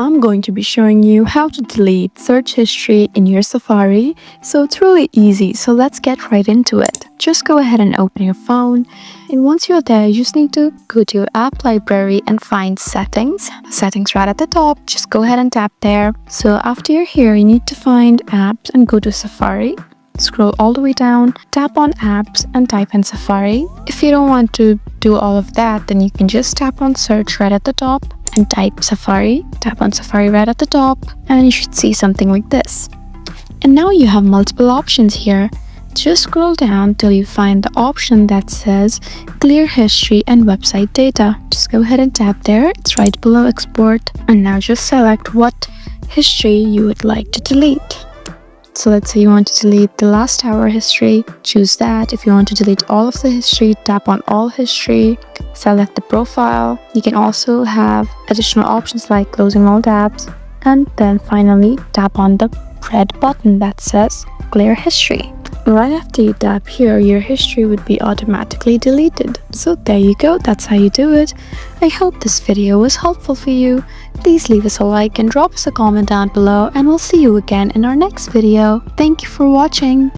I'm going to be showing you how to delete search history in your Safari. So it's really easy, so let's get right into it. Just go ahead and open your phone, and once you're there, you just need to go to your app library and find settings right at the top. Just go ahead and tap there. So after you're here, you need to find apps and go to Safari. Scroll all the way down, tap on apps and type in Safari. If you don't want to do all of that, then you can just tap on search right at the top and type Safari. Tap on Safari right at the top and you should see something like this. And now you have multiple options here. Just scroll down till you find the option that says clear history and website data. Just go ahead and tap there. It's right below export. And now just select what history you would like to delete. So let's say you want to delete the last hour history, choose that. If you want to delete all of the history, tap on all history, select the profile. You can also have additional options like closing all tabs, and then finally tap on the red button that says clear history. Right after you tap here, your history would be automatically deleted. So there you go, that's how you do it. I hope this video was helpful for you. Please leave us a like and drop us a comment down below, and we'll see you again in our next video. Thank you for watching.